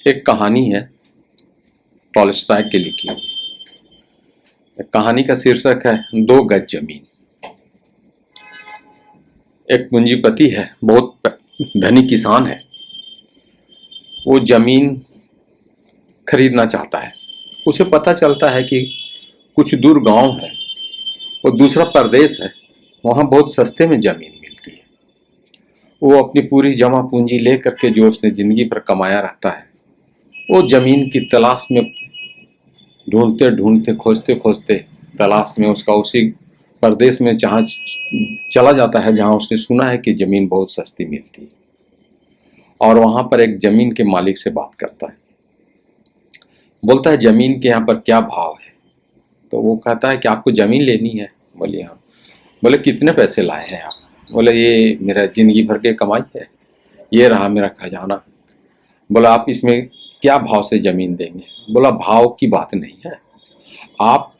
एक कहानी है टॉल्स्टॉय की लिखी हुई। कहानी का शीर्षक है 2 गज जमीन। एक पूंजीपति है, बहुत धनी किसान है। वो जमीन खरीदना चाहता है। उसे पता चलता है कि कुछ दूर गांव है और दूसरा प्रदेश है, वहां बहुत सस्ते में जमीन मिलती है। वो अपनी पूरी जमा पूंजी लेकर के जो उसने जिंदगी भर कमाया रहता है, वो जमीन की तलाश में ढूंढते ढूंढते खोजते खोजते तलाश में उसका उसी प्रदेश में जहाँ चला जाता है जहाँ उसने सुना है कि जमीन बहुत सस्ती मिलती है। और वहां पर एक जमीन के मालिक से बात करता है। बोलता है जमीन के यहाँ पर क्या भाव है? तो वो कहता है कि आपको जमीन लेनी है? बोले हाँ। बोले कितने पैसे लाए हैं आप? बोले ये मेरा जिंदगी भर के कमाई है, ये रहा मेरा खजाना। बोला आप इसमें क्या भाव से जमीन देंगे? बोला भाव की बात नहीं है, आप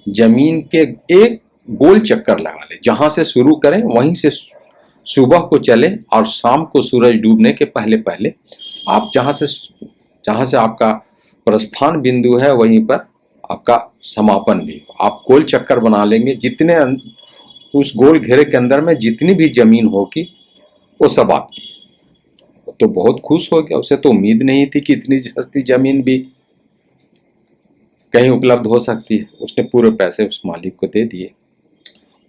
जमीन के एक गोल चक्कर लगा ले, जहां से शुरू करें वहीं से सुबह को चले और शाम को सूरज डूबने के पहले पहले आप जहां से आपका प्रस्थान बिंदु है वहीं पर आपका समापन भी हो। आप गोल चक्कर बना लेंगे, जितने उस गोल घेरे के अंदर में जितनी भी जमीन होगी वो सब आपकी। तो बहुत खुश हो गया, उसे तो उम्मीद नहीं थी कि इतनी सस्ती जमीन भी कहीं उपलब्ध हो सकती है। उसने पूरे पैसे उस मालिक को दे दिए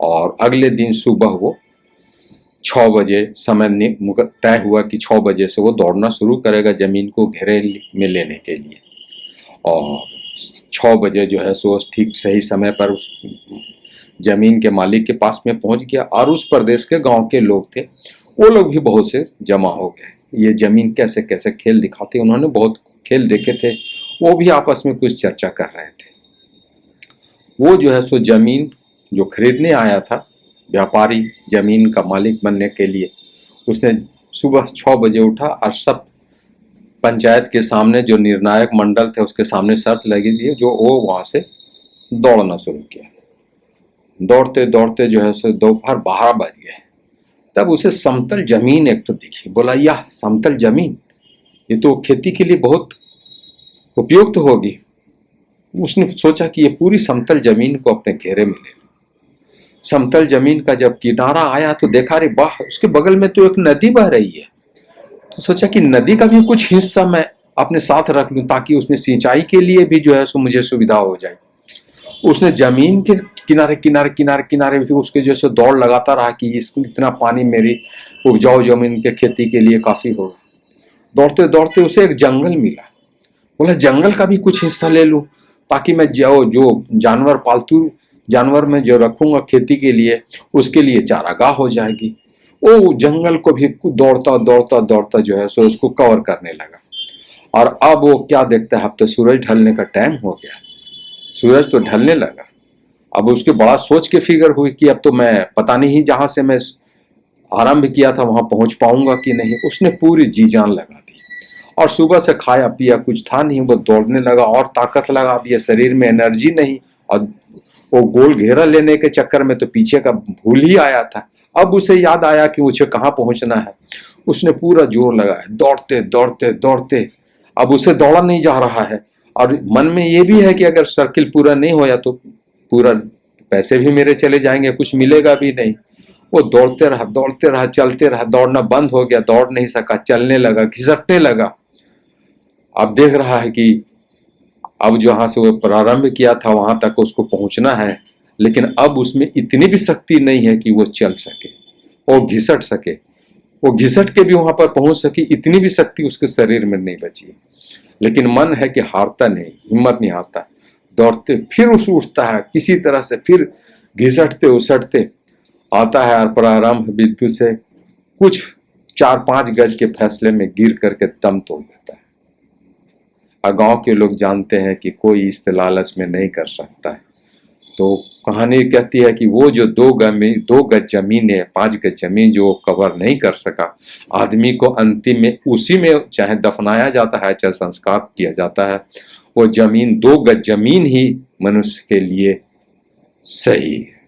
और अगले दिन सुबह वो 6 बजे समय तय हुआ कि 6 बजे से वो दौड़ना शुरू करेगा जमीन को घेरे में लेने के लिए। और 6 बजे जो है सो ठीक सही समय पर उस जमीन के मालिक के पास में पहुंच गया और उस प्रदेश के गांव के लोग थे, वो लोग भी बहुत से जमा हो गए। ये जमीन कैसे कैसे खेल दिखाते, उन्होंने बहुत खेल देखे थे, वो भी आपस में कुछ चर्चा कर रहे थे। वो जो है सो जमीन जो खरीदने आया था, व्यापारी जमीन का मालिक बनने के लिए, उसने सुबह 6 बजे उठा और सब पंचायत के सामने जो निर्णायक मंडल थे उसके सामने शर्त लगी दी, जो वो वहां से दौड़ना शुरू किया। दौड़ते दौड़ते जो है सो दोपहर 12 बज गए। तब उसे समतल जमीन एक तो दिखी। बोला यह समतल जमीन, ये तो खेती के लिए बहुत उपयुक्त होगी। उसने सोचा कि ये पूरी समतल जमीन को अपने घेरे में ले लो। समतल जमीन का जब किनारा आया तो देखा रे वाह, उसके बगल में तो एक नदी बह रही है। तो सोचा कि नदी का भी कुछ हिस्सा मैं अपने साथ रख लूं ताकि उसमें सिंचाई के लिए भी जो है सो मुझे सुविधा हो जाए। उसने जमीन के किनारे किनारे किनारे किनारे भी उसके जैसे दौड़ लगाता रहा कि इतना पानी मेरी उपजाऊ जमीन के खेती के लिए काफी होगा। दौड़ते दौड़ते उसे एक जंगल मिला। बोला जंगल का भी कुछ हिस्सा ले लूं ताकि मैं जो जानवर पालतू जानवर में जो रखूंगा खेती के लिए, उसके लिए चारागाह हो जाएगी। वो जंगल को भी दौड़ता दौड़ता दौड़ता जो है सो उसको कवर करने लगा। और अब वो क्या देखता है, अब तो सूरज ढलने का टाइम हो गया, सूरज तो ढलने लगा। अब उसके बड़ा सोच के फिगर हुई कि अब तो मैं पता नहीं जहां से मैं आरंभ किया था वहां पहुंच पाऊंगा कि नहीं। उसने पूरी जी जान लगा दी और सुबह से खाया पिया कुछ था नहीं, वो दौड़ने लगा और ताकत लगा दिया, शरीर में एनर्जी नहीं। और वो गोल घेरा लेने के चक्कर में तो पीछे का भूल ही आया था। अब उसे याद आया कि उसे कहाँ पहुंचना है। उसने पूरा जोर लगाया, दौड़ते दौड़ते दौड़ते। अब उसे दौड़ा नहीं जा रहा है और मन में ये भी है कि अगर सर्किल पूरा नहीं होया तो पूरा पैसे भी मेरे चले जाएंगे, कुछ मिलेगा भी नहीं। वो दौड़ते रहा चलते रहा, दौड़ना बंद हो गया, दौड़ नहीं सका, चलने लगा, घिसटने लगा। अब देख रहा है कि अब जहां से वो प्रारंभ किया था वहां तक उसको पहुंचना है, लेकिन अब उसमें इतनी भी शक्ति नहीं है कि वो चल सके और घिसट सके। वो घिसट के भी वहां पर पहुंच सके, इतनी भी शक्ति उसके शरीर में नहीं बची। लेकिन मन है कि हारता नहीं, हिम्मत नहीं हारता। दौड़ते फिर उठता है किसी तरह से, फिर घिसटते उसटते आता है और प्रारंभ बिंदु से कुछ 4-5 गज के फैसले में गिर करके दम तोड़ देता है। और गांव के लोग जानते हैं कि कोई इस लालच में नहीं कर सकता है। तो कहानी कहती है कि वो जो 2 गज जमीन है, 5 गज जमीन जो कवर नहीं कर सका, आदमी को अंतिम में उसी में चाहे दफनाया जाता है चाहे संस्कार किया जाता है, वो जमीन 2 गज जमीन ही मनुष्य के लिए सही है।